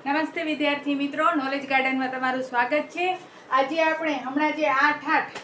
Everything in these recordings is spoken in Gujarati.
નમસ્તે વિદ્યાર્થી મિત્રો, નોલેજ ગાર્ડનમાં તમારું સ્વાગત છે। આજે આપણે હમણાં જે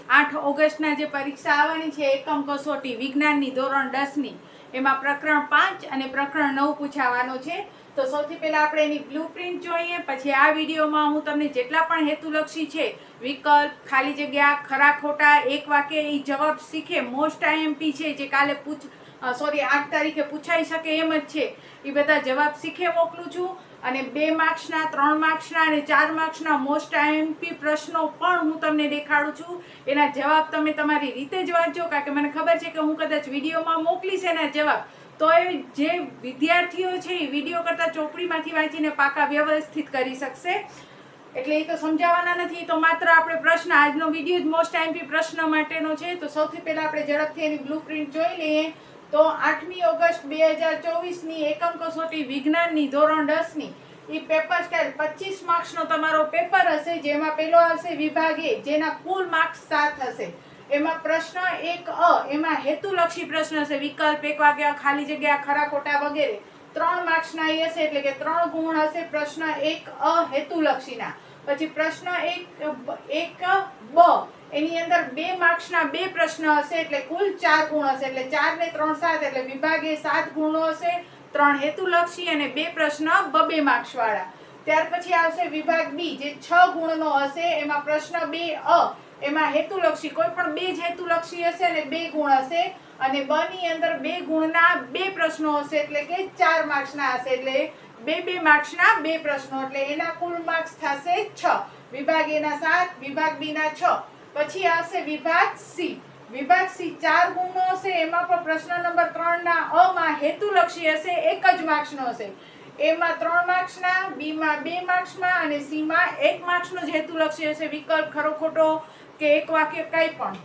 8 ઓગસ્ટના જે પરીક્ષા આવવાની છે એકમ કસોટી વિજ્ઞાનની ધોરણ 10ની, એમાં પ્રકરણ 5 અને પ્રકરણ 9 પૂછાવાનો છે। તો સૌથી પહેલા આપણે એની બ્લુપ્રિન્ટ જોઈએ, પછી આ વિડીયોમાં હું તમને જેટલા પણ હેતુલક્ષી છે, વિકલ્પ, ખાલી જગ્યા, ખરા ખોટા, એક વાક્ય, એ જવાબ શીખે, મોસ્ટ આઈએમપી છે જે કાલે 8 તારીખે પૂછાઈ શકે એમ જ છે, એ બધા જવાબ શીખે મોકલું છું। અને 2 માર્ક્સના, 3 માર્ક્સના અને 4 માર્ક્સના મોસ્ટ આઈએમપી પ્રશ્નો પણ હું તમને દેખાડું છું। એના જવાબ તમે તમારી રીતે જ વાંચો, કારણ કે મને ખબર છે કે હું કદાચ વિડીયોમાં મોકલીશ એના જવાબ, તો એ જે વિદ્યાર્થીઓ છે એ વિડીયો કરતાં ચોપડીમાંથી વાંચીને પાકા વ્યવસ્થિત કરી શકશે। એટલે એ તો સમજાવવાના નથી, તો માત્ર આપણે પ્રશ્ન, આજનો વિડીયો જ મોસ્ટ આઈએમપી પ્રશ્ન માટેનો છે। તો સૌથી પહેલાં આપણે ઝડપથી એની બ્લુપ્રિન્ટ જોઈ લઈએ। તો 8મી ઓગસ્ટ 2024ની એકમ કસોટી વિજ્ઞાનની ધોરણ 10ની એ પેપર સ્ટાઇલ 25 માર્ક્સનો તમારો પેપર હશે, જેમાં પહેલો આવશે વિભાગ એ, જેના કુલ માર્ક્સ 7 હશે। એમાં પ્રશ્ન 1 એમાં હેતુલક્ષી પ્રશ્ન હશે, વિકલ્પ, એક વાક્ય, ખાલી જગ્યા, ખરા ખોટા વગેરે 3 માર્ક્સના એ હશે, એટલે કે 3 ગુણ હશે પ્રશ્ન 1 હેતુલક્ષીના। પછી પ્રશ્ન 1 બ, એની અંદર 2 માર્ક્સના 2 પ્રશ્ન હશે, એટલે કુલ 4 ગુણ હશે, એટલે 4 ને 3 7, એટલે વિભાગ એ 7 ગુણો હશે, 3 હેતુલક્ષી અને 2 પ્રશ્ન 2 માર્ક્સ વાળા। ત્યાર પછી આવશે વિભાગ બી, જે 6 ગુણનો હશે, એમાં પ્રશ્ન 2 એમાં હેતુલક્ષી કોઈ પણ 2 જ હેતુલક્ષી હશે અને 2 ગુણ હશે, અને બ ની અંદર 2 ગુણના 2 પ્રશ્નો હશે, એટલે કે 4 માર્ક્સના હશે, એટલે 2 માર્ક્સના 2 પ્રશ્નો, એટલે એના કુલ માર્ક્સ થશે 6। વિભાગ એ ના 7, વિભાગ બી ના 6। પછી આવશે વિભાગ સી। વિભાગ સી 4 ગુણનો હશે, એમાં પણ પ્રશ્ન નંબર 3 ના અ માં હેતુલક્ષી હશે, 1 જ માર્ક્સનો હશે, એમાં 3 માર્ક્સના, બી માં 2 માર્ક્સમાં અને સી માં 1 માર્ક્સનો જ હેતુલક્ષી હશે, વિકલ્પ, ખરો ખોટો કે એક વાક્ય કંઈ પણ।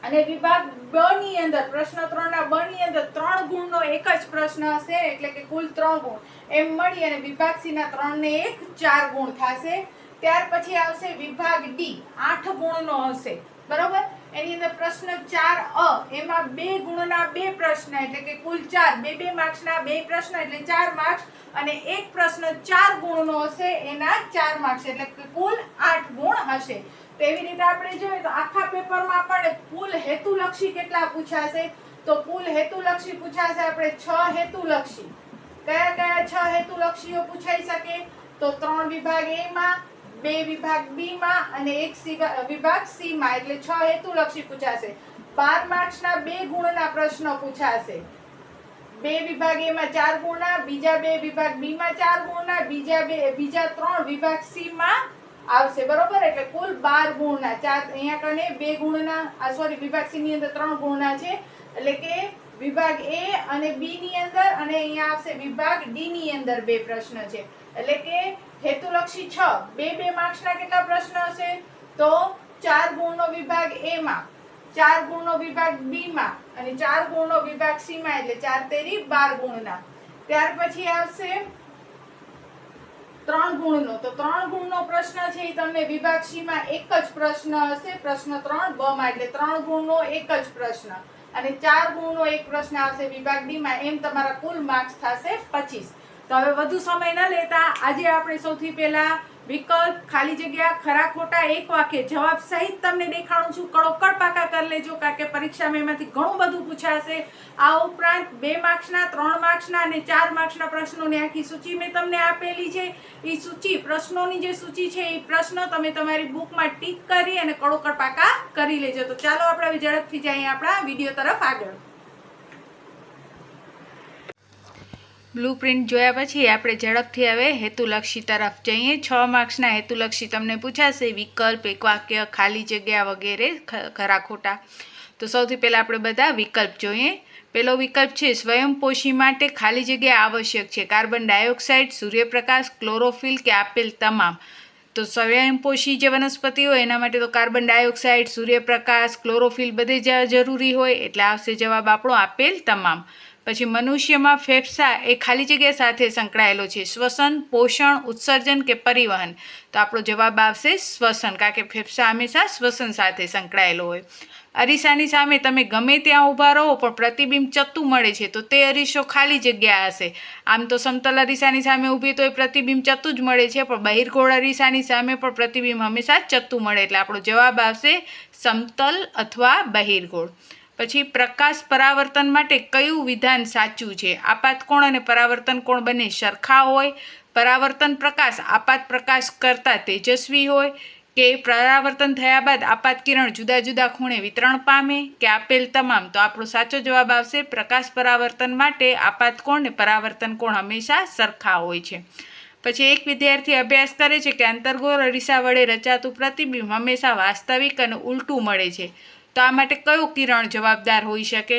અને વિભાગ બ ની અંદર પ્રશ્ન 3 ના બ ની અંદર 3 ગુણનો એક જ પ્રશ્ન હશે, એટલે કે કુલ 3 ગુણ એમ મળી, અને વિભાગ સી ના 3 ને 1 4 ગુણ થશે। ત્યાર પછી આવશે વિભાગ ડી, 8 ગુણનો હશે, બરોબર। એની અંદર પ્રશ્ન 4 એમાં 2 ગુણના 2 પ્રશ્ન, એટલે કે કુલ 4, 2 માર્ક્સના 2 પ્રશ્ન, એટલે 4 માર્ક્સ, અને એક પ્રશ્ન 4 ગુણનો હશે, એના 4 માર્ક્સ, એટલે કે કુલ 8 ગુણ હશે। તો એવી રીતે આપણે જોઈએ તો આખા પેપરમાં આપણે કુલ હેતુલક્ષી કેટલા પૂછાશે, તો કુલ હેતુલક્ષી પૂછાશે આપણે 6 હેતુલક્ષી। કયા કયા 6 હેતુલક્ષીઓ પૂછાઈ શકે, તો 3 વિભાગ એ માં, 2 વિભાગ બી માં અને 1 વિભાગ સી માં, એટલે 6 હેતુલક્ષી પૂછાશે। 12 માર્ક્સના 2 ગુણના પ્રશ્નો પૂછાશે, 2 વિભાગ એ માં 4 ગુણના, બીજા 2 વિભાગ બી માં 4 ગુણના, બીજા 3 વિભાગ સી માં આવશે, બરોબર। એટલે કુલ 12 ગુણના 4, અહીંયા કને 2 ગુણના વિભાગ સી ની અંદર 3 ગુણના છે, એટલે કે વિભાગ એ અને બી ની અંદર, અને અહીંયા આવશે વિભાગ ડી ની અંદર 2 પ્રશ્ન છે, એટલે કે હેતુલક્ષી 6, 2 માર્ક્સના કેટલા પ્રશ્ન હશે, તો 4 ગુણનો વિભાગ એ માં, 4 ગુણનો વિભાગ બી માં અને 4 ગુણનો વિભાગ સી માં, એટલે 4 તેરી 12 ગુણના। ત્યાર પછી આવશે 3 ગુણનો, તો 3 ગુણનો પ્રશ્ન છે એ તમને વિભાગ સી માં એક જ પ્રશ્ન હશે, પ્રશ્ન 3 બ માં, એટલે 3 ગુણનો એક જ પ્રશ્ન, અને 4 ગુણનો એક પ્રશ્ન આવશે વિભાગ ડી માં, એમ તમારા કુલ માર્ક્સ થશે 25। તો હવે વધુ સમય ન લેતા આજે આપણે સૌથી પહેલા વિકલ્પ, ખાલી જગ્યા, ખરા ખોટા, એક વાક્ય જવાબ સહિત તમને દેખાડું છું, કડોકડ પાકા કરી લેજો, કારણ કે પરીક્ષામાં એમાંથી ઘણું બધું પૂછાશે। આ ઉપરાંત 2 માર્ક્સના, 3 માર્ક્સના અને 4 માર્ક્સના પ્રશ્નોની આખી સૂચિ મેં તમને આપેલી છે। એ સૂચિ, પ્રશ્નોની જે સૂચિ છે એ પ્રશ્ન તમે તમારી બુકમાં ટીક કરી અને કડોકડ પાકા કરી લેજો। તો ચાલો આપણે હવે ઝડપથી જઈએ આપણા વિડીયો તરફ આગળ। બ્લુપ્રિન્ટ જોયા પછી આપણે ઝડપથી હવે હેતુલક્ષી તરફ જઈએ। 6 માર્ક્સના હેતુલક્ષી તમને પૂછાશે, વિકલ્પ, એક વાક્ય, ખાલી જગ્યા વગેરે ખરા ખોટા। તો સૌથી પહેલાં આપણે બધા વિકલ્પ જોઈએ। પહેલો વિકલ્પ છે, સ્વયંપોષી માટે ખાલી જગ્યા આવશ્યક છે, કાર્બન ડાયોક્સાઇડ, સૂર્યપ્રકાશ, ક્લોરોફિલ કે આપેલ તમામ। તો સ્વયંપોષી જે વનસ્પતિ હોય એના માટે તો કાર્બન ડાયોક્સાઇડ, સૂર્યપ્રકાશ, ક્લોરોફિલ બધે જ જરૂરી હોય, એટલે આવશે જવાબ આપણો આપેલ તમામ। પછી મનુષ્યમાં ફેફસા એ ખાલી જગ્યા સાથે સંકળાયેલો છે, શ્વસન, પોષણ, ઉત્સર્જન કે પરિવહન। તો આપણો જવાબ આવશે શ્વસન, કારણ કે ફેફસા હંમેશા શ્વસન સાથે સંકળાયેલો હોય। અરીસાની સામે તમે ગમે ત્યાં ઊભા રહો પણ પ્રતિબિંબ ચત્તું મળે છે તો તે અરીસો ખાલી જગ્યા હશે. આમ તો સમતલ અરીસાની સામે ઊભી તો એ પ્રતિબિંબ ચત્તું જ મળે છે, પણ બહિર્ગોળ અરીસાની સામે પણ પ્રતિબિંબ હંમેશા ચત્તું મળે, એટલે આપણો જવાબ આવશે સમતલ અથવા બહિર્ગોળ. પછી પ્રકાશ પરાવર્તન માટે કયું વિધાન સાચું છે? આપાત કોણ અને પરાવર્તન કોણ બંને સરખા હોય, પરાવર્તન પ્રકાશ આપાત પ્રકાશ કરતાં તેજસ્વી હોય, કે પરાવર્તન થયા બાદ આપાત કિરણ જુદા જુદા ખૂણે વિતરણ પામે, કે આપેલ તમામ? તો આપણો સાચો જવાબ આવશે પ્રકાશ પરાવર્તન માટે આપાત કોણ ને પરાવર્તન કોણ હંમેશા સરખા હોય છે. પછી એક વિદ્યાર્થી અભ્યાસ કરે છે કે અંતર્ગોળ અરીસા વડે રચાતું પ્રતિબિંબ હંમેશા વાસ્તવિક અને ઉલટું મળે છે. તો આ માટે કયું કિરણ જવાબદાર હોઈ શકે?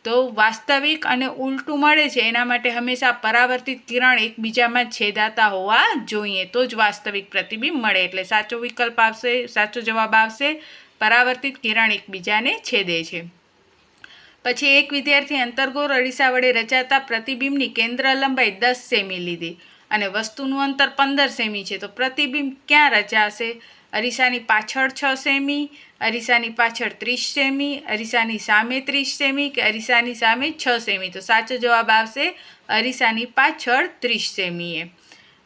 તો વાસ્તવિક અને ઉલટું મળે છે એના માટે હંમેશા પરાવર્તિત કિરણ એકબીજામાં છેદાતા હોવા જોઈએ, તો જ વાસ્તવિક પ્રતિબિંબ મળે. એટલે સાચો વિકલ્પ આવશે, સાચો જવાબ આવશે પરાવર્તિત કિરણ એકબીજાને છેદે છે. પછી એક વિદ્યાર્થી અંતર્ગોળ અરીસા વડે રચાતા પ્રતિબિંબની કેન્દ્ર લંબાઈ 10 સેમી લીધી અને વસ્તુનું અંતર 15 સેમી છે, તો પ્રતિબિંબ ક્યાં રચાશે? અરીસાની પાછળ 6 સેમી, અરીસાની પાછળ 30 સેમી, અરીસાની સામે 30 સેમી, કે અરીસાની સામે 6 સેમી? તો સાચો જવાબ આવશે અરીસાની પાછળ 30 સેમીએ.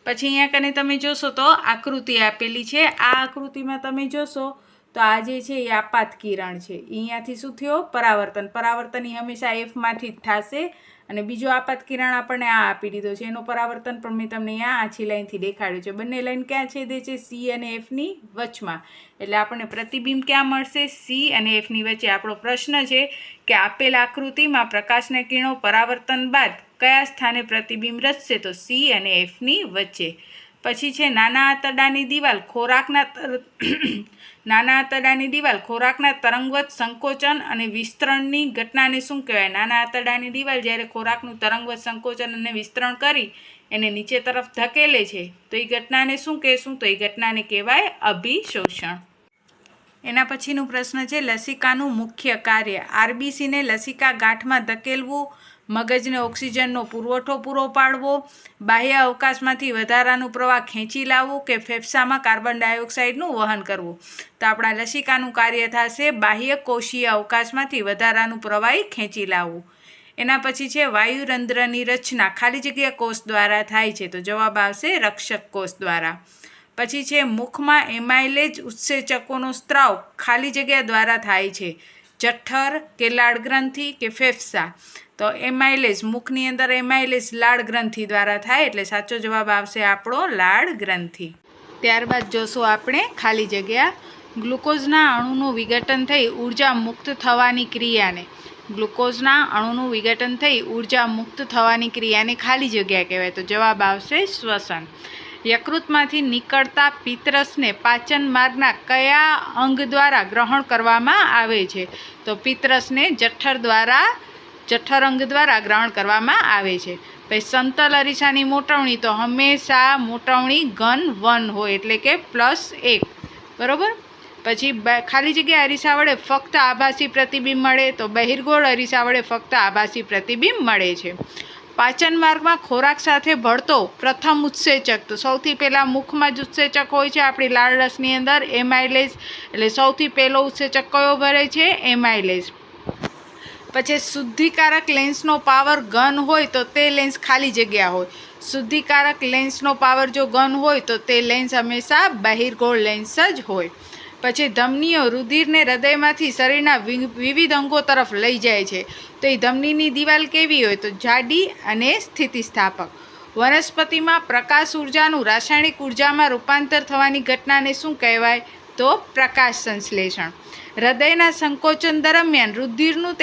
પછી અહીંયા કને તમે જોશો તો આકૃતિ આપેલી છે. આ આકૃતિમાં તમે જોશો તો આ જે છે એ આપાત કિરણ છે. અહીંયાથી શું થયો? પરાવર્તન. પરાવર્તન એ હંમેશા એફમાંથી જ થશે. અને બીજો આપાત કિરણ આપણને આ આપી દીધો છે, એનો પરાવર્તન પણ મેં તમને અહીંયા આછી લાઈનથી દેખાડ્યું છે. બંને લાઈન ક્યાં છેદે છે? સી અને એફની વચમાં. એટલે આપણને પ્રતિબિંબ ક્યાં મળશે? સી અને એફની વચ્ચે. આપણો પ્રશ્ન છે કે આપેલ આકૃતિમાં પ્રકાશના કિરણો પરાવર્તન બાદ કયા સ્થાને પ્રતિબિંબ રચશે? તો સી અને એફની વચ્ચે. પછી છે નાના આંતરડાની દિવાલ ખોરાકના તરંગવત સંકોચન અને વિસ્તરણની ઘટનાને શું કહેવાય? નાના આંતરડાની દિવાલ જ્યારે ખોરાકનું તરંગવત સંકોચન અને વિસ્તરણ કરી એને નીચે તરફ ધકેલે છે તો એ ઘટનાને શું કહેશું? તો એ ઘટનાને કહેવાય અભિશોષણ. એના પછીનું પ્રશ્ન છે લસિકાનું મુખ્ય કાર્ય. આરબીસીને લસિકા ગાંઠમાં ધકેલવું, મગજને ઓક્સિજનનો પુરવઠો પૂરો પાડવો, બાહ્ય અવકાશમાંથી વધારાનું પ્રવાહ ખેંચી લાવવું, કે ફેફસામાં કાર્બન ડાયોક્સાઇડનું વહન કરવું? તો આપણા લસિકાનું કાર્ય થશે બાહ્ય કોષીય અવકાશમાંથી વધારાનું પ્રવાહી ખેંચી લાવવું. એના પછી છે વાયુરંધ્રની રચના ખાલી જગ્યા કોષ દ્વારા થાય છે, તો જવાબ આવશે રક્ષક કોષ દ્વારા. પછી છે મુખમાં એમાઇલેજ ઉત્સેચકોનો સ્ત્રાવ ખાલી જગ્યા દ્વારા થાય છે, જઠર કે લાળ ગ્રંથિ કે ફેફસા? તો એમાઇલેજ, મુખની અંદર એમાઇલેજ લાળ ગ્રંથિ દ્વારા થાય, એટલે સાચો જવાબ આવશે આપણો લાળ ગ્રંથિ. ત્યારબાદ જોશું આપણે ખાલી જગ્યા. ગ્લુકોઝના અણુનું વિઘટન થઈ ઉર્જા મુક્ત થવાની ક્રિયાને ખાલી જગ્યા કહેવાય, તો જવાબ આવશે શ્વસન. યકૃતમાંથી નીકળતા પિત્તરસને પાચન માર્ગના કયા અંગ દ્વારા ગ્રહણ કરવામાં આવે છે? તો પિત્તરસને જઠર અંગ દ્વારા ગ્રહણ કરવામાં આવે છે. પછી સમતલ અરીસાની મોટવણી, તો હંમેશા મોટવણી ઘન 1 હોય, એટલે કે +1, બરોબર. પછી ખાલી જગ્યા અરીસા વડે ફક્ત આભાસી પ્રતિબિંબ મળે, તો બહિર્ગોળ અરીસા વડે ફક્ત આભાસી પ્રતિબિંબ મળે છે. પાચન માર્ગમાં ખોરાક સાથે ભળતો પ્રથમ ઉત્સેચક, તો સૌથી પહેલાં મુખમાં જ ઉત્સેચક હોય છે આપણી લાળરસની અંદર, એમાઇલેજ. એટલે સૌથી પહેલો ઉત્સેચક કયો ભરે છે? એમાઇલેજ. પછી શુદ્ધિકારક લેન્સનો પાવર ઘન હોય તો તે લેન્સ ખાલી જગ્યા હોય. શુદ્ધિકારક લેન્સનો પાવર જો ઘન હોય તો તે લેન્સ હંમેશા બહિર્ગોળ લેન્સ જ હોય. પછી ધમનીઓ રુધિરને હૃદયમાંથી શરીરના વિવિધ અંગો તરફ લઈ જાય છે, તો એ ધમનીની દિવાલ કેવી હોય? તો જાડી અને સ્થિતિસ્થાપક. વનસ્પતિમાં પ્રકાશ ઉર્જાનું રાસાયણિક ઉર્જામાં રૂપાંતર થવાની ઘટનાને શું કહેવાય? તો પ્રકાશ સંશ્લેષણ. હૃદયના સંકોચન દરમિયાન રુધિરનું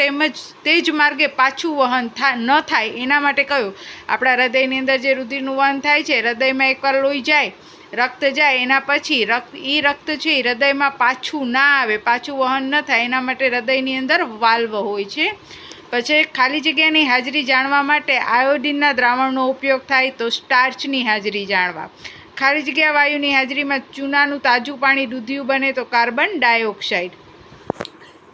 તે જ માર્ગે પાછું વહન ન થાય એના માટે કયું? આપણા હૃદયની અંદર જે રુધિરનું વહન થાય છે, હૃદયમાં એકવાર લોહી જાય, રક્ત જાય, એના પછી રક્ત છે એ હૃદયમાં પાછું ના આવે, પાછું વહન ન થાય એના માટે હૃદયની અંદર વાલ્વ હોય છે. પછી ખાલી જગ્યાની હાજરી જાણવા માટે આયોડિનના દ્રાવણનો ઉપયોગ થાય, તો સ્ટાર્ચની હાજરી જાણવા. ખાલી જગ્યા વાયુની હાજરીમાં ચૂનાનું તાજું પાણી દૂધિયું બને, તો કાર્બન ડાયોક્સાઇડ.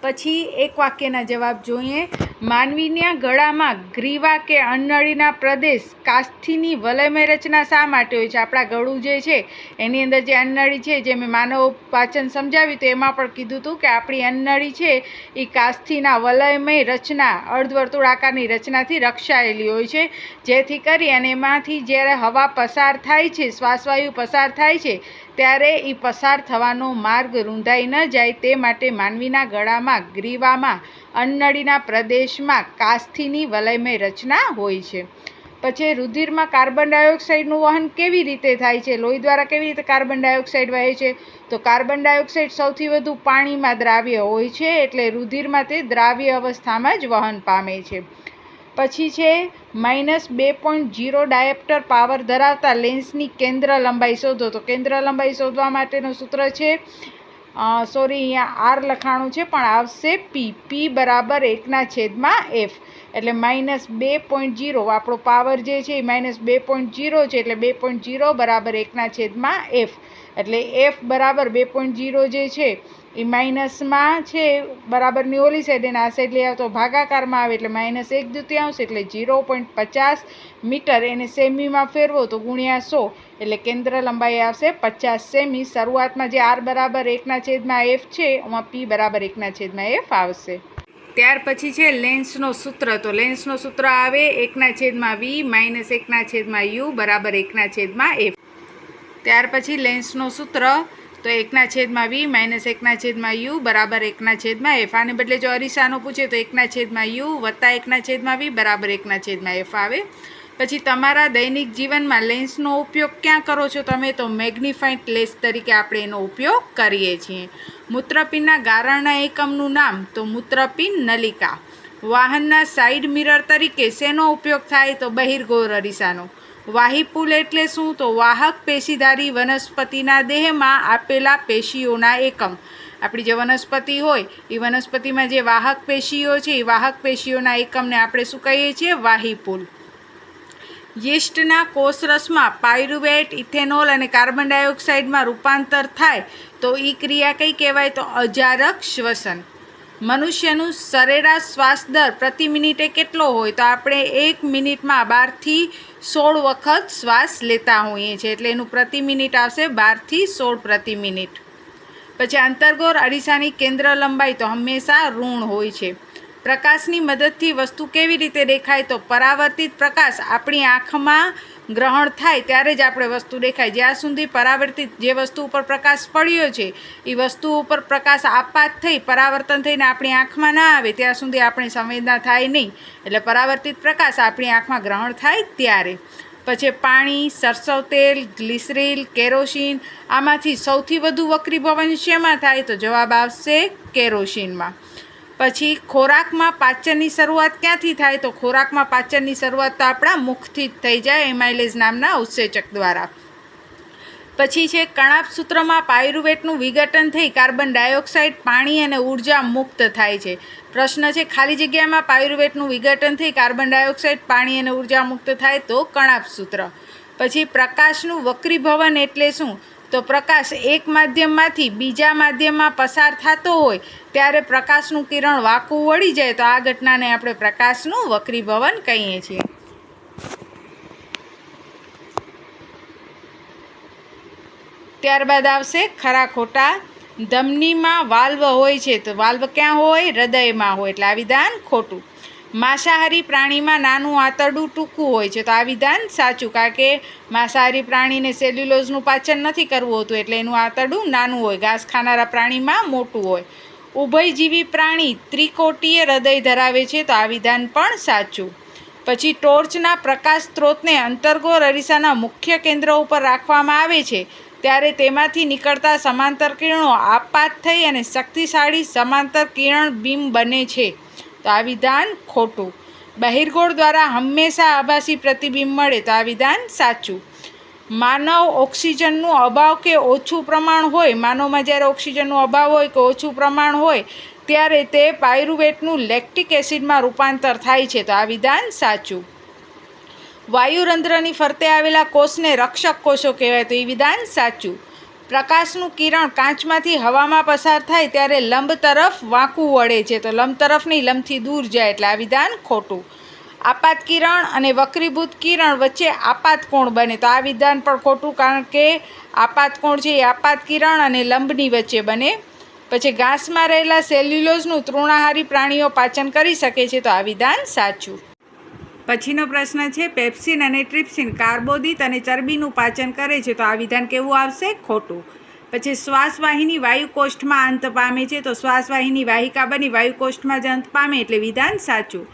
પછી એક વાક્યના જવાબ જોઈએ. માનવીના ગળામાં ગ્રીવા કે અન્નળીના પ્રદેશ કાસ્થીની વલયમય રચના શા માટે હોય છે? આપણા ગળું જે છે એની અંદર જે અન્નળી છે, જે મેં માનવ પાચન સમજાવ્યું તો એમાં પણ કીધું હતું કે આપણી અન્નળી છે એ કાસ્થીના વલયમય રચના અર્ધવર્તુળાકારની રચનાથી રક્ષાયેલી હોય છે, જેથી કરી અને એમાંથી જ્યારે હવા પસાર થાય છે, શ્વાસવાયુ પસાર થાય છે ત્યારે એ પસાર થવાનો માર્ગ રૂંધાઈ ન જાય તે માટે માનવીના ગળામાં ગ્રીવામાં અન્નળીના પ્રદેશમાં કાસ્થીની વલયમય રચના હોય છે. પછી રુધિરમાં કાર્બન ડાયોક્સાઇડનું વહન કેવી રીતે થાય છે? લોહી દ્વારા કેવી રીતે કાર્બન ડાયોક્સાઇડ વહે છે? તો કાર્બન ડાયોક્સાઇડ સૌથી વધુ પાણીમાં દ્રાવ્ય હોય છે, એટલે રુધિરમાં તે દ્રાવ્ય અવસ્થામાં જ વહન પામે છે. પછી છે -2.0 ડાયોપ્ટર પાવર ધરાવતા લેન્સની કેન્દ્ર લંબાઈ શોધો. તો કેન્દ્ર લંબાઈ શોધવા માટેનું સૂત્ર છે, અહીંયા આર લખાણું છે પણ આવશે P બરાબર 1/f. એટલે -2.0 આપણો પાવર જે છે એ -2.0 છે, એટલે 2.0 બરાબર 1/f. એટલે f બરાબર 2.0 જે છે એ માઇનસમાં છે બરાબરની ઓલી સાઈડ અને આ સાઈડ લઈ આવતો ભાગાકારમાં આવે એટલે -1/2 એટલે 0.50 મીટર. એને સેમીમાં ફેરવો તો ગુણ્યા 100 એટલે કેન્દ્ર લંબાઈ આવશે 50 સેમી. શરૂઆતમાં જે r બરાબર 1/f છે એમાં p બરાબર 1/f આવશે. ત્યાર પછી છે લેન્સનો સૂત્ર. તો લેન્સનો સૂત્ર આવે 1/v - 1/u બરાબર 1/f. ત્યાર પછી લેન્સનો સૂત્ર તો 1/v - 1/u બરાબર 1/f. આને બદલે જો અરીસાનો પૂછે તો 1/u વત્તા 1/v બરાબર 1/f આવે. પછી તમારા દૈનિક જીવનમાં લેન્સનો ઉપયોગ ક્યાં કરો છો તમે? તો મેગ્નિફાઇંગ લેન્સ તરીકે આપણે એનો ઉપયોગ કરીએ છીએ. મૂત્રપિંડના ગાળણના એકમનું નામ? તો મૂત્રપિંડ નલિકા. વાહનના સાઇડ મિરર તરીકે શેનો ઉપયોગ થાય? તો બહિર્ગોળ અરીસાનો. વાહિપુલ એટલે શું? તો વાહક પેશીધારી વનસ્પતિના દેહમાં આપેલા પેશીઓના એકમ. આપણી જે વનસ્પતિ હોય એ વનસ્પતિમાં જે વાહક પેશીઓ છે એ વાહક પેશીઓના એકમને આપણે શું કહીએ છીએ? વાહિપુલ. યીસ્ટના કોષરસમાં પાયરુવેટ, ઇથેનોલ અને કાર્બન ડાયોક્સાઇડમાં રૂપાંતર થાય તો એ ક્રિયા કઈ કહેવાય? તો અજારક શ્વસન. મનુષ્યનું સરેરાશ શ્વાસ દર પ્રતિ મિનિટે કેટલો હોય? તો આપણે 1 મિનિટમાં 12 થી 16 વખત શ્વાસ લેતા હોઈએ છીએ, એટલે એનું પ્રતિ મિનિટ આવશે 12 થી 16 પ્રતિ મિનિટ. પછી અંતર્ગોળ અરીસાની કેન્દ્ર લંબાઈ તો હંમેશા ઋણ હોય છે. પ્રકાશની મદદથી વસ્તુ કેવી રીતે દેખાય? તો પરાવર્તિત પ્રકાશ આપણી આંખમાં ગ્રહણ થાય ત્યારે જ આપણે વસ્તુ દેખાય. જ્યાં સુધી પરાવર્તિત જે વસ્તુ ઉપર પ્રકાશ પડ્યો છે એ વસ્તુ ઉપર પ્રકાશ આપાત થઈ પરાવર્તન થઈને આપણી આંખમાં ના આવે ત્યાં સુધી આપણી સંવેદના થાય નહીં. એટલે પરાવર્તિત પ્રકાશ આપણી આંખમાં ગ્રહણ થાય ત્યારે. પછી પાણી, સરસવ તેલ, ગ્લિસરીન, કેરોસીન, આમાંથી સૌથી વધુ વક્રીભવન શેમાં થાય? તો જવાબ આવશે કેરોસીનમાં. પછી ખોરાકમાં પાચનની શરૂઆત ક્યાંથી થાય? તો ખોરાકમાં પાચનની શરૂઆત તો આપણા મુખથી જ થઈ જાય એમાઇલેઝ નામના ઉત્સેચક દ્વારા. પછી છે કણાપ સૂત્રમાં પાયરુવેટનું વિઘટન થઈ કાર્બન ડાયોક્સાઇડ, પાણી અને ઉર્જા મુક્ત થાય છે. પ્રશ્ન છે ખાલી જગ્યામાં પાયરુવેટનું વિઘટન થઈ કાર્બન ડાયોક્સાઇડ, પાણી અને ઉર્જા મુક્ત થાય તો કણાપ સૂત્ર. પછી પ્રકાશનું વક્રીભવન એટલે શું? તો પ્રકાશ એક માધ્યમમાંથી બીજા માધ્યમમાં પસાર થતો હોય ત્યારે પ્રકાશનું કિરણ વાંકું વળી જાય તો આ ઘટનાને આપણે પ્રકાશનું વક્રીભવન કહીએ છીએ. ત્યારબાદ આવશે ખરા ખોટા. ધમનીમાં વાલ્વ હોય છે તો વાલ્વ ક્યાં હોય? હૃદયમાં હોય, એટલે આ વિધાન ખોટું. માંસાહારી પ્રાણીમાં નાનું આંતરડું ટૂંકું હોય છે તો આ વિધાન સાચું, કારણ કે માંસાહારી પ્રાણીને સેલ્યુલોઝનું પાચન નથી કરવું હોતું એટલે એનું આંતરડું નાનું હોય. ઘાસ ખાનારા પ્રાણીમાં મોટું હોય. ઉભયજીવી પ્રાણી ત્રિકોટીય હૃદય ધરાવે છે તો આ વિધાન પણ સાચું. પછી ટોર્ચના પ્રકાશ સ્ત્રોતને અંતર્ગોળ અરીસાના મુખ્ય કેન્દ્ર ઉપર રાખવામાં આવે છે ત્યારે તેમાંથી નીકળતા સમાંતર કિરણો આપાત થઈ અને શક્તિશાળી સમાંતર કિરણ બીમ બને છે તો આ વિધાન ખોટું. બહિર્ગોળ દ્વારા હંમેશા આભાસી પ્રતિબિંબ મળે તો આ વિધાન સાચું. માનવ ઓક્સિજનનું અભાવ કે ઓછું પ્રમાણ હોય, માનવમાં જ્યારે ઓક્સિજનનો અભાવ હોય કે ઓછું પ્રમાણ હોય ત્યારે તે પાયરુવેટનું લેક્ટિક એસિડમાં રૂપાંતર થાય છે તો આ વિધાન સાચું. વાયુરંધ્રની ફરતે આવેલા કોષને રક્ષક કોષો કહેવાય તો એ વિધાન સાચું. પ્રકાશનું કિરણ કાચમાંથી હવામાં પસાર થાય ત્યારે લંબ તરફ વાંકું વળે છે, તો લંબ તરફ નહીં, લંબથી દૂર જાય, એટલે આ વિધાન ખોટું. આપાત કિરણ અને વક્રીભૂત કિરણ વચ્ચે આપાત કોણ બને, તો આ વિધાન પણ ખોટું, કારણ કે આપાત કોણ છે એ આપાત કિરણ અને લંબની વચ્ચે બને. પછી ઘાસમાં રહેલા સેલ્યુલોઝનું તૃણાહારી પ્રાણીઓ પાચન કરી શકે છે, તો આ વિધાન સાચું. પછીનો પ્રશ્ન છે, પેપ્સિન અને ટ્રિપ્સિન કાર્બોદિત અને ચરબીનું પાચન કરે છે, તો આ વિધાન કેવું આવશે? ખોટું. પછી શ્વાસવાહિની વાયુકોષ્ઠમાં અંત પામે છે, તો શ્વાસવાહિની વાહિકા બની વાયુકોષ્ઠમાં જ અંત પામે, એટલે વિધાન સાચું.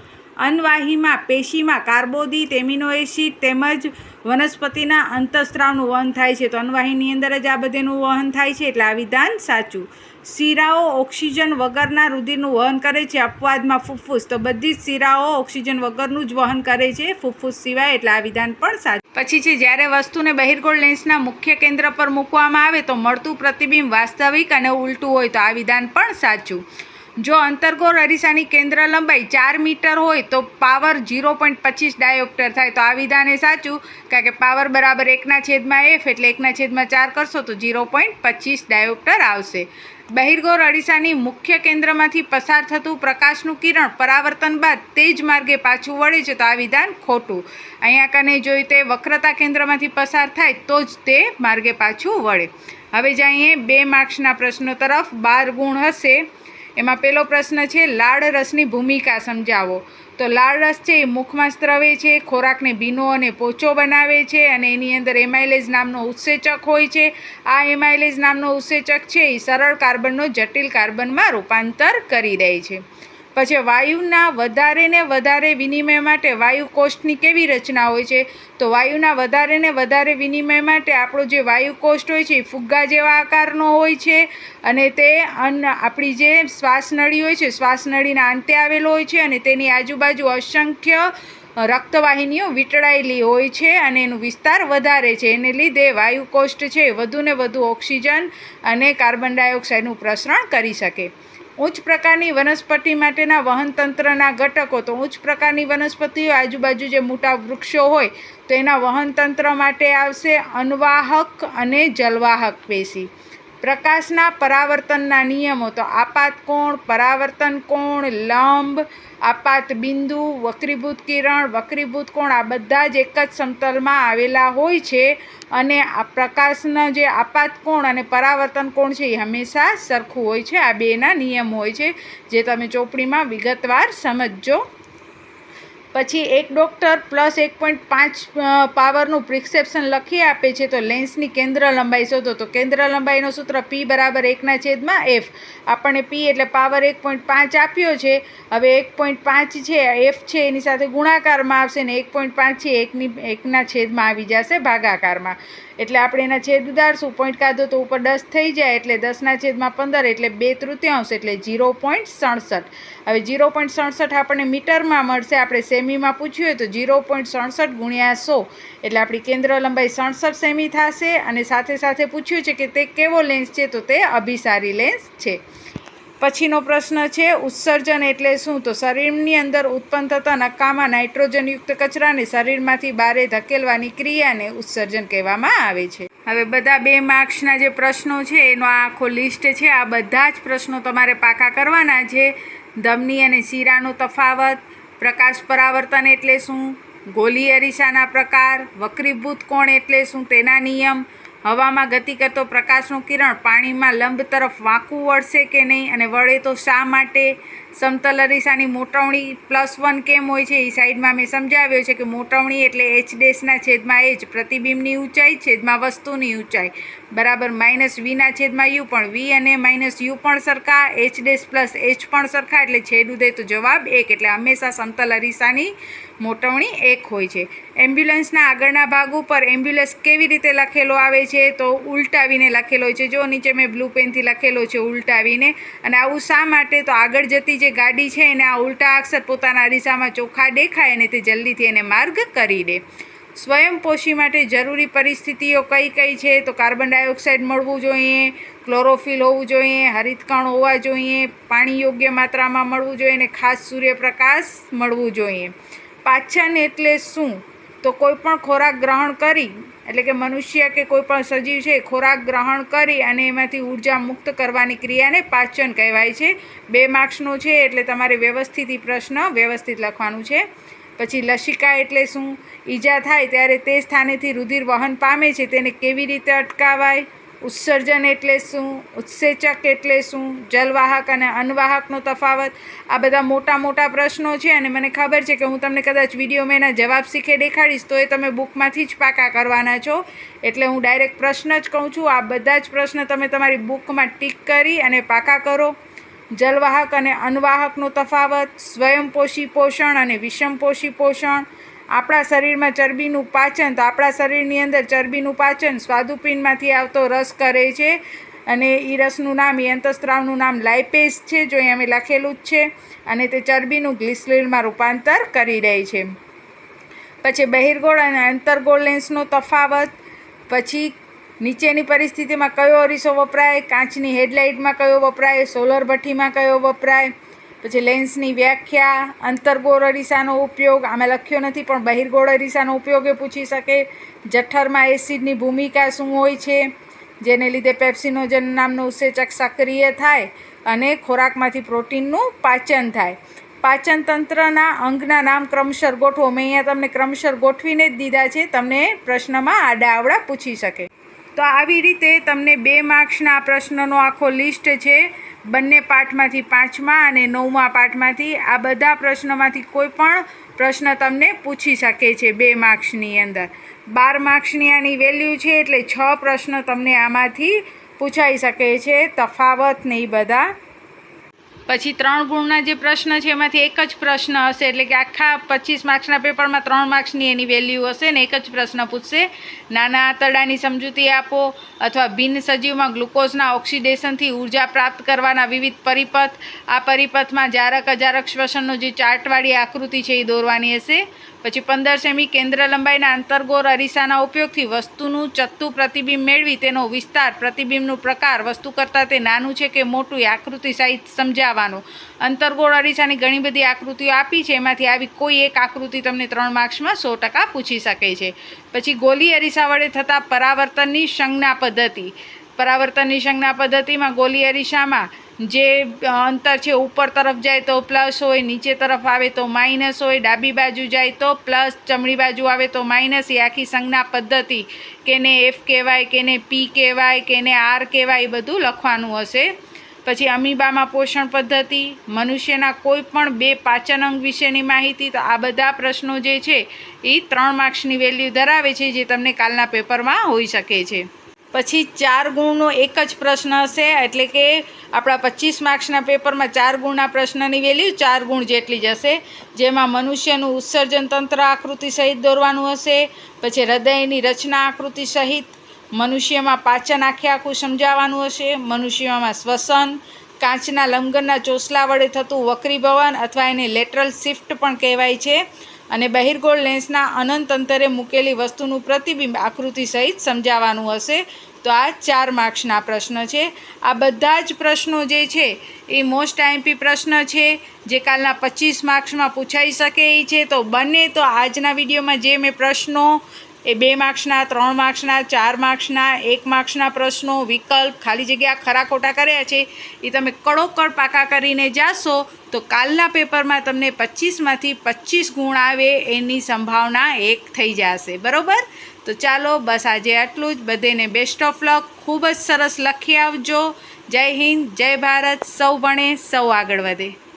અન્નવાહીમાં પેશીમાં કાર્બોદિત, એમિનો એસિડ તેમજ વનસ્પતિના અંતઃસ્ત્રાવનું વહન થાય છે, તો અન્નવાહીની અંદર જ આ બધેનું વહન થાય છે, એટલે આ વિધાન સાચું. શિરાઓ ઓક્સિજન વગરના રુધિરનું વહન કરે છે, અપવાદમાં ફુફ્ફુસ, તો બધી જ શિરાઓ ઓક્સિજન વગરનું જ વહન કરે છે, ફુફ્ફુસ સિવાય, એટલે આ વિધાન પણ સાચું. પછી છે, જ્યારે વસ્તુને બહિર્ગોળ લેન્સના મુખ્ય કેન્દ્ર પર મૂકવામાં આવે તો મળતું પ્રતિબિંબ વાસ્તવિક અને ઉલટું હોય, તો આ વિધાન પણ સાચું. જો અંતર્ગોળ અરીસાની કેન્દ્ર લંબાઈ 4 મીટર હોય તો પાવર 0.25 ડાયોપ્ટર થાય, તો આ વિધાન એ સાચું, કારણ કે પાવર બરાબર 1/f, એટલે 1/4 કરશો તો 0.25 ડાયોપ્ટર આવશે. બહિર્ગોળ અરીસાની મુખ્ય કેન્દ્રમાંથી પસાર થતું પ્રકાશનું કિરણ પરાવર્તન બાદ તે જ માર્ગે પાછું વળે છે, તો આ વિધાન ખોટું. અહીંયા કને જોઈ તે વક્રતા કેન્દ્રમાંથી પસાર થાય તો જ તે માર્ગે પાછું વળે. હવે જઈએ 2 માર્ક્સના પ્રશ્નો તરફ. 12 ગુણ હશે. એમાં પહેલો પ્રશ્ન છે, લાળ રસની ભૂમિકા સમજાવો. તો લાળ રસ છે એ મુખમાં સ્ત્રવે છે, ખોરાકને ભીનો અને પોચો બનાવે છે, અને એની અંદર એમાઇલેઝ નામનો ઉત્સેચક હોય છે. આ એમાઇલેઝ નામનો ઉત્સેચક છે એ સરળ કાર્બનનો જટિલ કાર્બનમાં રૂપાંતર કરી દે છે. પછી વાયુના વધારે ને વધારે વિનિમય માટે વાયુકોષ્ઠની કેવી રચના હોય છે? તો વાયુના વધારે ને વધારે વિનિમય માટે આપણો જે વાયુકોષ્ઠ હોય છે એ ફુગ્ગા જેવા આકારનો હોય છે, અને તે આપણી જે શ્વાસનળી હોય છે, શ્વાસનળીના અંતે આવેલો હોય છે, અને તેની આજુબાજુ અસંખ્ય રક્તવાહિનીઓ વીંટળાયેલી હોય છે, અને એનો વિસ્તાર વધારે છે. એને લીધે વાયુકોષ્ઠ છે વધુ ને વધુ ઓક્સિજન અને કાર્બન ડાયોક્સાઇડનું પ્રસરણ કરી શકે. ઉચ્ચ પ્રકારની વનસ્પતિ માટેના વહનતંત્રના ઘટકો. તો ઉચ્ચ પ્રકારની વનસ્પતિઓ આજુબાજુ જે મોટા વૃક્ષો હોય તો એના વહનતંત્ર માટે આવશે અન્વાહક અને જલવાહક પેશી. પ્રકાશના પરાવર્તનના નિયમો. તો આપાત કોણ, પરાવર્તન કોણ, લંબ, આપાત બિંદુ, વક્રીભૂત કિરણ, વક્રીભૂત કોણ, આ બધા જ એક જ સમતલમાં આવેલા હોય છે, અને આ પ્રકાશના જે આપાત કોણ અને પરાવર્તન કોણ છે એ હંમેશા સરખું હોય છે. આ બેના નિયમ હોય છે, જે તમે ચોપડીમાં વિગતવાર સમજજો. પછી એક ડૉક્ટર +1.5 પાવરનું પ્રિસ્ક્રિપ્શન લખી આપે છે, તો લેન્સની કેન્દ્ર લંબાઈ શોધો. તો કેન્દ્ર લંબાઈનું સૂત્ર P = 1/f. આપણને P એટલે પાવર 1.5 આપ્યો છે. હવે 1.5 છે f છે એની સાથે ગુણાકારમાં આવશે, ને 1.5 છે 1/માં આવી જશે ભાગાકારમાં. એટલે આપણે એના છેદ ઉડાડશું, પોઈન્ટ કાઢો તો ઉપર 10 થઈ જાય, એટલે 10/15 એટલે 2/3, એટલે 0.67. હવે 0.67 આપણને મીટરમાં મળશે. આપણે સેમીમાં પૂછ્યું હોય તો 0.67 × 100, એટલે આપણી કેન્દ્ર લંબાઈ 67 સેમી થશે. અને સાથે સાથે પૂછ્યું છે કે તે કેવો લેન્સ છે, તો તે અભિસારી લેન્સ છે. પછીનો પ્રશ્ન છે, ઉત્સર્જન એટલે શું? તો શરીરની અંદર ઉત્પન્ન થતા નકામા નાઇટ્રોજનયુક્ત કચરાને શરીરમાંથી બહાર ધકેલવાની ક્રિયાને ઉત્સર્જન કહેવામાં આવે છે. હવે બધા 2 માર્ક્સના જે પ્રશ્નો છે એનો આ આખો લિસ્ટ છે. આ બધા જ પ્રશ્નો તમારે પાકા કરવાના છે. ધમની અને શીરાનો તફાવત, પ્રકાશ પરાવર્તન એટલે શું, ગોલી અરીસાના પ્રકાર, વક્રીભૂત કોણ એટલે શું તેના નિયમ, હવામાં ગતિ કરતો પ્રકાશનું કિરણ પાણીમાં લંબ તરફ વાંકું વળશે કે નહીં, અને વળે તો શા માટે, સમતલ અરીસાની મોટવણી +1 કેમ હોય છે એ સાઈડમાં મેં સમજાવ્યો છે કે મોટવણી એટલે h'/h પ્રતિબિંબની ઊંચાઈ છેદમાં વસ્તુની ઊંચાઈ બરાબર -v/u, પણ v અને -u પણ સરખા, h' + h પણ સરખા, એટલે છેદ ઉદય તો જવાબ 1. એટલે હંમેશા સમતલ અરીસાની મોટવણી 1 હોય છે. એમ્બ્યુલન્સના આગળના ભાગ ઉપર એમ્બ્યુલન્સ કેવી રીતે લખેલો આવે છે? તો ઉલટાવીને લખેલો હોય છે. જો નીચે મેં બ્લુ પેનથી લખેલો છે ઉલટાવીને. અને આવું શા માટે? તો આગળ જતી જે ગાડી છે એને આ ઉલટા અક્ષર પોતાના અરીસામાં ચોખ્ખા દેખાય અને તે જલ્દીથી એને માર્ગ કરી દે. સ્વયંપોષી માટે જરૂરી પરિસ્થિતિઓ કઈ કઈ છે? તો કાર્બન ડાયોક્સાઇડ મળવું જોઈએ, ક્લોરોફિલ હોવું જોઈએ, હરિતકણ હોવા જોઈએ, પાણી યોગ્ય માત્રામાં મળવું જોઈએ, અને ખાસ સૂર્યપ્રકાશ મળવું જોઈએ. પાચન એટલે શું? તો કોઈ પણ ખોરાક ગ્રહણ કરી, એટલે કે મનુષ્ય કે કોઈ પણ સજીવ છે ખોરાક ગ્રહણ કરી અને એમાંથી ઉર્જા મુક્ત કરવાની ક્રિયાને પાચન કહેવાય છે. 2 માર્ક્સનો છે એટલે તમારે વ્યવસ્થિત પ્રશ્ન વ્યવસ્થિત લખવાનું છે. પછી લસિકા એટલે શું? ઈજા થાય ત્યારે તે સ્થાનેથી રુધિર વહન પામે છે તેને કેવી રીતે અટકાવાય? ઉત્સર્જન એટલે શું? ઉત્સેચક એટલે શું? જલવાહક અને અન્વાહકનો તફાવત. આ બધા મોટા મોટા પ્રશ્નો છે અને મને ખબર છે કે હું તમને કદાચ વિડીયોમાં એના જવાબ શીખે દેખાડીશ તો એ તમે બુકમાંથી જ પાકા કરવાના છો, એટલે હું ડાયરેક્ટ પ્રશ્ન જ કહું છું. આ બધા જ પ્રશ્ન તમે તમારી બુકમાં ટીક કરી અને પાકા કરો. જલવાહક અને અન્વાહકનો તફાવત, સ્વયંપોષી પોષણ અને વિષમપોષી પોષણ. આપણા શરીરમાં ચરબીનું પાચન, તો આપણા શરીરની અંદર ચરબીનું પાચન સ્વાદુપિંડમાંથી આવતો રસ કરે છે અને એ રસનું નામ, એ અંતઃસ્ત્રાવનું નામ લાઇપેઝ છે, જો અહીં અમે લખેલું જ છે, અને તે ચરબીનું ગ્લિસરીનમાં રૂપાંતર કરી દે છે. પછી બહિર્ગોળ અને અંતર્ગોળ લેન્સનો તફાવત. પછી નીચેની પરિસ્થિતિમાં કયો અરીસો વપરાય? કાચની હેડલાઇટમાં કયો વપરાય? સોલર ભઠ્ઠીમાં કયો વપરાય? પછી લેન્સની વ્યાખ્યા, અંતર્ગોળ અરીસાનો ઉપયોગ, આમાં લખ્યો નથી પણ બહિર્ગોળ અરીસાનો ઉપયોગ એ પૂછી શકે. જઠરમાં એસિડની ભૂમિકા શું હોય છે, જેને લીધે પેપ્સિનોજન નામનું ઉત્સેચક સક્રિય થાય અને ખોરાકમાંથી પ્રોટીનનું પાચન થાય. પાચન તંત્રના અંગના નામ ક્રમશર ગોઠવો. મેં અહીંયા તમને ક્રમશર ગોઠવીને જ દીધા છે, તમને પ્રશ્નમાં આડા આવડા પૂછી શકે. તો આવી રીતે તમને 2 માર્ક્સના પ્રશ્નનો આખો લિસ્ટ છે, બંને પાઠમાંથી 5મા અને 9મા પાઠમાંથી. આ બધા પ્રશ્નોમાંથી કોઈ પણ પ્રશ્ન તમને પૂછી શકે છે 2 માર્ક્સની અંદર. 12 માર્ક્સની આની વેલ્યુ છે એટલે 6 પ્રશ્ન તમને આમાંથી પૂછાઈ શકે છે, તફાવત ને એ બધા. પછી 3 ગુણના જે પ્રશ્ન છે એમાંથી એક જ પ્રશ્ન હશે, એટલે કે આખા 25 માર્ક્સના પેપરમાં 3 માર્ક્સની એની વેલ્યુ હશે ને એક જ પ્રશ્ન પૂછશે. નાના આંતરડાની સમજૂતી આપો, અથવા ભિન્ન સજીવમાં ગ્લુકોઝના ઓક્સિડેશનથી ઉર્જા પ્રાપ્ત કરવાના વિવિધ પરિપથ. આ પરિપથમાં જારક અજારક શ્વસનનો જે ચાર્ટવાળી આકૃતિ છે એ દોરવાની હશે. પછી 15 સેમી કેન્દ્ર લંબાઈના અંતર્ગોળ અરીસાના ઉપયોગથી વસ્તુનું ચત્તુ પ્રતિબિંબ મેળવી તેનો વિસ્તાર, પ્રતિબિંબનું પ્રકાર, વસ્તુ કરતાં તે નાનું છે કે મોટું એ આકૃતિ સહિત સમજાવવાનું. અંતર્ગોળ અરીસાની ઘણી બધી આકૃતિઓ આપી છે, એમાંથી આવી કોઈ એક આકૃતિ તમને 3 માર્ક્સમાં 100% પૂછી શકે છે. પછી ગોલી અરીસા વડે થતા પરાવર્તનની સંજ્ઞા પદ્ધતિ. પરાવર્તનની સંજ્ઞા પદ્ધતિમાં ગોલી અરીસામાં જે અંતર છે ઉપર તરફ જાય તો પ્લસ હોય, નીચે તરફ આવે તો માઇનસ હોય, ડાબી બાજુ જાય તો પ્લસ, જમણી બાજુ આવે તો માઇનસ. એ આખી સંજ્ઞા પદ્ધતિ, કેને F કહેવાય, કેને P કહેવાય, કેને R કહેવાય, એ બધું લખવાનું હશે. પછી અમીબામાં પોષણ પદ્ધતિ, મનુષ્યના કોઈ પણ 2 પાચન અંગ વિશેની માહિતી. તો આ બધા પ્રશ્નો જે છે એ 3 માર્ક્સની વેલ્યુ ધરાવે છે, જે તમને કાલના પેપરમાં હોઈ શકે છે. પછી 4 ગુણનો એક જ પ્રશ્ન હશે, એટલે કે આપણા 25 માર્ક્સના પેપરમાં 4 ગુણના પ્રશ્નની વેલ્યુ 4 ગુણ જેટલી જ હશે, જેમાં મનુષ્યનું ઉત્સર્જન તંત્ર આકૃતિ સહિત દોરવાનું હશે. પછી હૃદયની રચના આકૃતિ સહિત, મનુષ્યમાં પાચન આખું સમજાવવાનું હશે, મનુષ્યમાં શ્વસન, કાચના લંબઘનના ચોસલા વડે થતું વક્રીભવન અથવા એને લેટરલ શિફ્ટ પણ કહેવાય છે, અને બહિર્ગોળ લેન્સના અનંત અંતરે મૂકેલી વસ્તુનું પ્રતિબિંબ આકૃતિ સહિત સમજાવવાનું હશે. તો આ 4 માર્ક્સના પ્રશ્ન છે. આ બધા જ પ્રશ્નો જે છે એ મોસ્ટ આઈએમપી પ્રશ્ન છે, જે કાલના 25 માર્ક્સમાં પૂછાઈ શકે એ છે. તો બને તો આજના વિડીયોમાં જે મેં પ્રશ્નો એ 2 માર્ક્સના, 3 માર્ક્સના, 4 માર્ક્સના, 1 માર્ક્સના પ્રશ્નો, વિકલ્પ, ખાલી જગ્યા, ખરા ખોટા કર્યા છે, એ તમે કડોકડ પાકા કરીને જાશો તો કાલના પેપરમાં તમને 25માંથી 25 ગુણ આવે એની સંભાવના 1 થઈ જશે. બરાબર? તો ચાલો બસ આજે આટલું જ. બધાને બેસ્ટ ઓફ લક. ખૂબ જ સરસ લખી આવજો. જય હિન્દ, જય ભારત. સૌ ભણે, સૌ આગળ વધે.